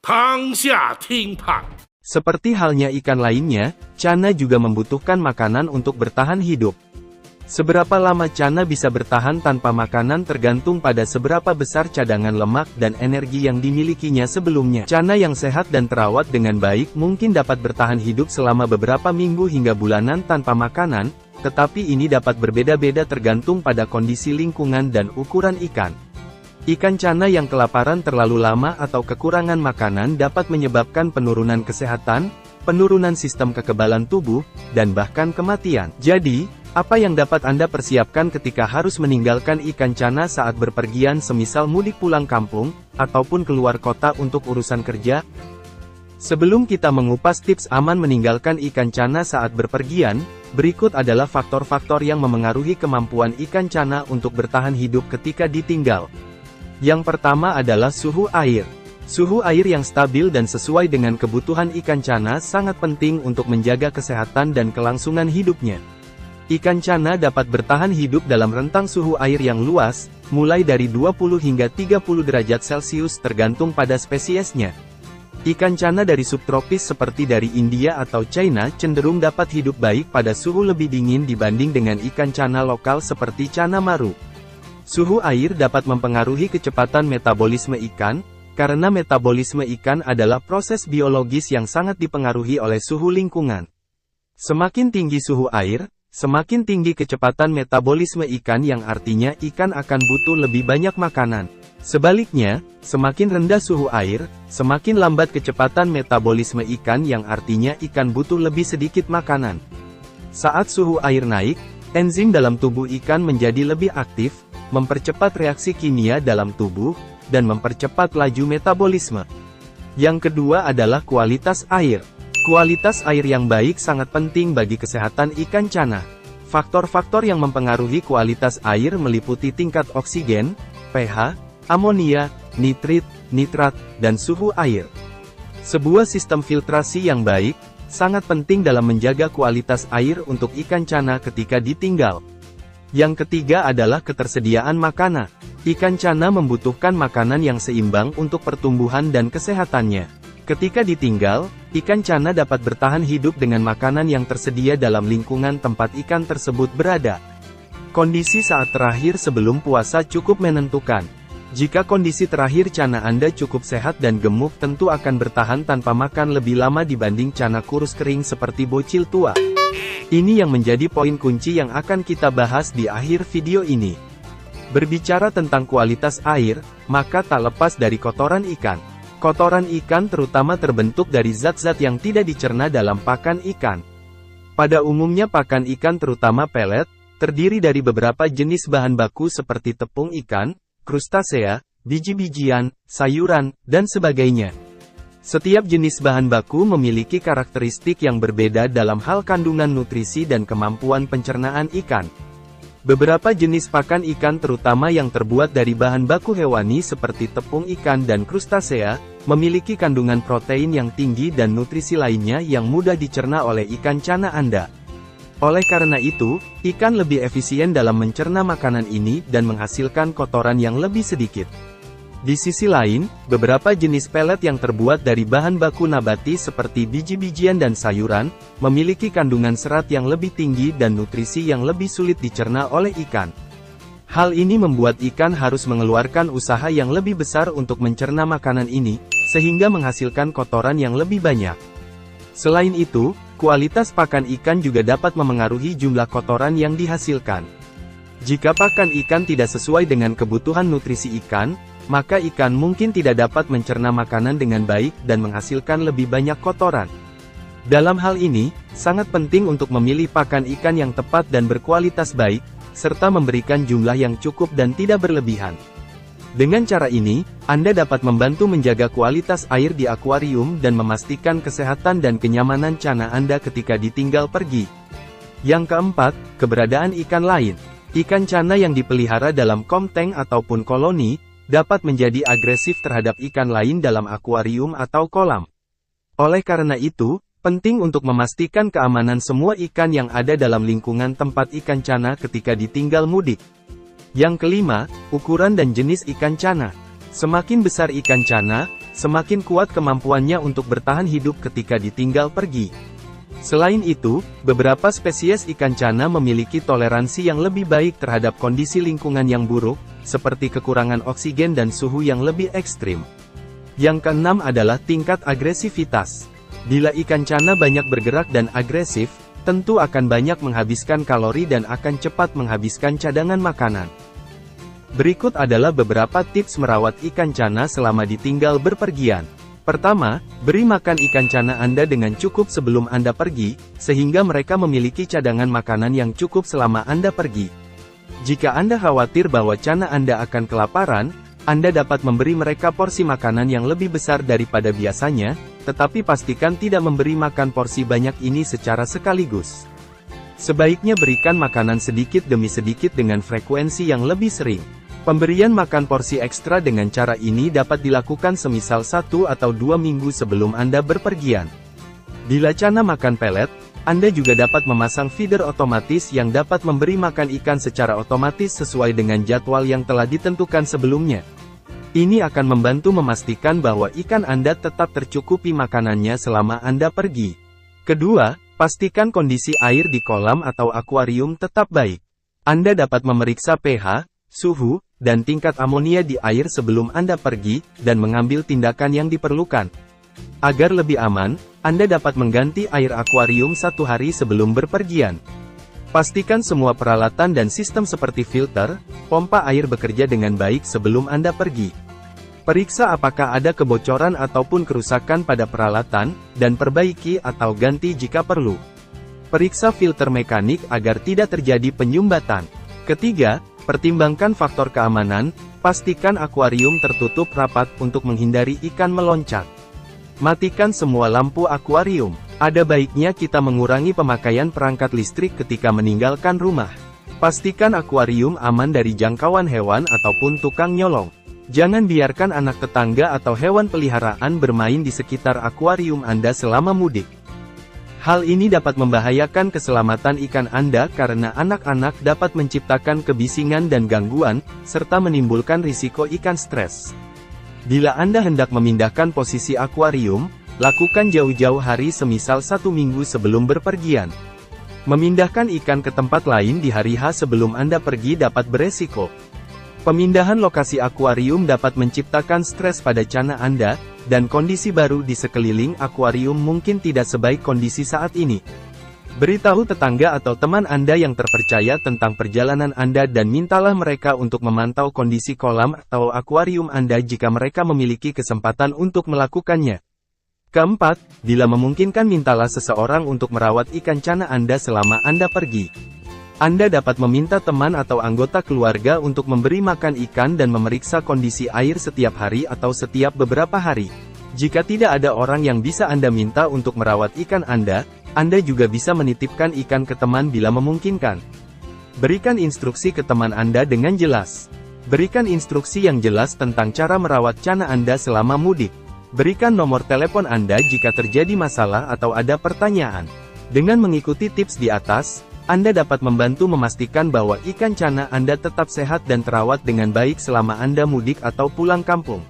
当下听判。 Seperti halnya ikan lainnya, cana juga membutuhkan makanan untuk bertahan hidup. Seberapa lama cana bisa bertahan tanpa makanan tergantung pada seberapa besar cadangan lemak dan energi yang dimilikinya sebelumnya. Cana yang sehat dan terawat dengan baik mungkin dapat bertahan hidup selama beberapa minggu hingga bulanan tanpa makanan, tetapi ini dapat berbeda-beda tergantung pada kondisi lingkungan dan ukuran ikan. Ikan cana yang kelaparan terlalu lama atau kekurangan makanan dapat menyebabkan penurunan kesehatan, penurunan sistem kekebalan tubuh, dan bahkan kematian. Jadi, apa yang dapat Anda persiapkan ketika harus meninggalkan ikan cana saat berpergian semisal mudik pulang kampung, ataupun keluar kota untuk urusan kerja? Sebelum kita mengupas tips aman meninggalkan ikan cana saat berpergian, berikut adalah faktor-faktor yang memengaruhi kemampuan ikan cana untuk bertahan hidup ketika ditinggal. Yang pertama adalah suhu air. Suhu air yang stabil dan sesuai dengan kebutuhan ikan cana sangat penting untuk menjaga kesehatan dan kelangsungan hidupnya. Ikan cana dapat bertahan hidup dalam rentang suhu air yang luas, mulai dari 20 hingga 30 derajat Celcius tergantung pada spesiesnya. Ikan cana dari subtropis seperti dari India atau China cenderung dapat hidup baik pada suhu lebih dingin dibanding dengan ikan cana lokal seperti cana maru. Suhu air dapat mempengaruhi kecepatan metabolisme ikan, karena metabolisme ikan adalah proses biologis yang sangat dipengaruhi oleh suhu lingkungan. Semakin tinggi suhu air, semakin tinggi kecepatan metabolisme ikan yang artinya ikan akan butuh lebih banyak makanan. Sebaliknya, semakin rendah suhu air, semakin lambat kecepatan metabolisme ikan yang artinya ikan butuh lebih sedikit makanan. Saat suhu air naik, enzim dalam tubuh ikan menjadi lebih aktif, mempercepat reaksi kimia dalam tubuh, dan mempercepat laju metabolisme. Yang kedua adalah kualitas air. Kualitas air yang baik sangat penting bagi kesehatan ikan cana. Faktor-faktor yang mempengaruhi kualitas air meliputi tingkat oksigen, pH, amonia, nitrit, nitrat, dan suhu air. Sebuah sistem filtrasi yang baik, sangat penting dalam menjaga kualitas air untuk ikan cana ketika ditinggal. Yang ketiga adalah ketersediaan makanan. Ikan cana membutuhkan makanan yang seimbang untuk pertumbuhan dan kesehatannya. Ketika ditinggal, ikan cana dapat bertahan hidup dengan makanan yang tersedia dalam lingkungan tempat ikan tersebut berada. Kondisi saat terakhir sebelum puasa cukup menentukan. Jika kondisi terakhir cana Anda cukup sehat dan gemuk tentu akan bertahan tanpa makan lebih lama dibanding cana kurus kering seperti bocil tua. Ini yang menjadi poin kunci yang akan kita bahas di akhir video ini. Berbicara tentang kualitas air, maka tak lepas dari kotoran ikan. Kotoran ikan terutama terbentuk dari zat-zat yang tidak dicerna dalam pakan ikan. Pada umumnya pakan ikan terutama pelet, terdiri dari beberapa jenis bahan baku seperti tepung ikan, krustasea, biji-bijian, sayuran, dan sebagainya. Setiap jenis bahan baku memiliki karakteristik yang berbeda dalam hal kandungan nutrisi dan kemampuan pencernaan ikan. Beberapa jenis pakan ikan terutama yang terbuat dari bahan baku hewani seperti tepung ikan dan krustasea, memiliki kandungan protein yang tinggi dan nutrisi lainnya yang mudah dicerna oleh ikan cana Anda. Oleh karena itu, ikan lebih efisien dalam mencerna makanan ini dan menghasilkan kotoran yang lebih sedikit. Di sisi lain, beberapa jenis pelet yang terbuat dari bahan baku nabati seperti biji-bijian dan sayuran, memiliki kandungan serat yang lebih tinggi dan nutrisi yang lebih sulit dicerna oleh ikan. Hal ini membuat ikan harus mengeluarkan usaha yang lebih besar untuk mencerna makanan ini, sehingga menghasilkan kotoran yang lebih banyak. Selain itu, kualitas pakan ikan juga dapat memengaruhi jumlah kotoran yang dihasilkan. Jika pakan ikan tidak sesuai dengan kebutuhan nutrisi ikan, maka ikan mungkin tidak dapat mencerna makanan dengan baik dan menghasilkan lebih banyak kotoran. Dalam hal ini, sangat penting untuk memilih pakan ikan yang tepat dan berkualitas baik, serta memberikan jumlah yang cukup dan tidak berlebihan. Dengan cara ini, Anda dapat membantu menjaga kualitas air di akuarium dan memastikan kesehatan dan kenyamanan cana Anda ketika ditinggal pergi. Yang keempat, keberadaan ikan lain. Ikan cana yang dipelihara dalam komteng ataupun koloni, dapat menjadi agresif terhadap ikan lain dalam akuarium atau kolam. Oleh karena itu, penting untuk memastikan keamanan semua ikan yang ada dalam lingkungan tempat ikan cana ketika ditinggal mudik. Yang kelima, ukuran dan jenis ikan cana. Semakin besar ikan cana, semakin kuat kemampuannya untuk bertahan hidup ketika ditinggal pergi. Selain itu, beberapa spesies ikan cana memiliki toleransi yang lebih baik terhadap kondisi lingkungan yang buruk, seperti kekurangan oksigen dan suhu yang lebih ekstrim. Yang keenam adalah tingkat agresivitas. Bila ikan cana banyak bergerak dan agresif, tentu akan banyak menghabiskan kalori dan akan cepat menghabiskan cadangan makanan. Berikut adalah beberapa tips merawat ikan cana selama ditinggal berpergian. Pertama, beri makan ikan cana Anda dengan cukup sebelum Anda pergi, sehingga mereka memiliki cadangan makanan yang cukup selama Anda pergi. Jika Anda khawatir bahwa cana Anda akan kelaparan, Anda dapat memberi mereka porsi makanan yang lebih besar daripada biasanya, tetapi pastikan tidak memberi makan porsi banyak ini secara sekaligus. Sebaiknya berikan makanan sedikit demi sedikit dengan frekuensi yang lebih sering. Pemberian makan porsi ekstra dengan cara ini dapat dilakukan semisal 1 atau 2 minggu sebelum Anda berpergian. Bila cana makan pelet, Anda juga dapat memasang feeder otomatis yang dapat memberi makan ikan secara otomatis sesuai dengan jadwal yang telah ditentukan sebelumnya. Ini akan membantu memastikan bahwa ikan Anda tetap tercukupi makanannya selama Anda pergi. Kedua, pastikan kondisi air di kolam atau akuarium tetap baik. Anda dapat memeriksa pH, suhu, dan tingkat amonia di air sebelum Anda pergi, dan mengambil tindakan yang diperlukan. Agar lebih aman, Anda dapat mengganti air akuarium 1 hari sebelum berpergian. Pastikan semua peralatan dan sistem seperti filter, pompa air bekerja dengan baik sebelum Anda pergi. Periksa apakah ada kebocoran ataupun kerusakan pada peralatan, dan perbaiki atau ganti jika perlu. Periksa filter mekanik agar tidak terjadi penyumbatan. Ketiga, pertimbangkan faktor keamanan, pastikan akuarium tertutup rapat untuk menghindari ikan meloncat. Matikan semua lampu akuarium. Ada baiknya kita mengurangi pemakaian perangkat listrik ketika meninggalkan rumah. Pastikan akuarium aman dari jangkauan hewan ataupun tukang nyolong. Jangan biarkan anak tetangga atau hewan peliharaan bermain di sekitar akuarium Anda selama mudik. Hal ini dapat membahayakan keselamatan ikan Anda karena anak-anak dapat menciptakan kebisingan dan gangguan, serta menimbulkan risiko ikan stres. Bila Anda hendak memindahkan posisi akuarium, lakukan jauh-jauh hari semisal 1 minggu sebelum berpergian. Memindahkan ikan ke tempat lain di hari H sebelum Anda pergi dapat beresiko. Pemindahan lokasi akuarium dapat menciptakan stres pada cana Anda, dan kondisi baru di sekeliling akuarium mungkin tidak sebaik kondisi saat ini. Beritahu tetangga atau teman Anda yang terpercaya tentang perjalanan Anda dan mintalah mereka untuk memantau kondisi kolam atau akuarium Anda jika mereka memiliki kesempatan untuk melakukannya. Keempat, bila memungkinkan mintalah seseorang untuk merawat ikan cana Anda selama Anda pergi. Anda dapat meminta teman atau anggota keluarga untuk memberi makan ikan dan memeriksa kondisi air setiap hari atau setiap beberapa hari. Jika tidak ada orang yang bisa Anda minta untuk merawat ikan Anda juga bisa menitipkan ikan ke teman bila memungkinkan. Berikan instruksi ke teman Anda dengan jelas. Berikan instruksi yang jelas tentang cara merawat cana Anda selama mudik. Berikan nomor telepon Anda jika terjadi masalah atau ada pertanyaan. Dengan mengikuti tips di atas, Anda dapat membantu memastikan bahwa ikan cana Anda tetap sehat dan terawat dengan baik selama Anda mudik atau pulang kampung.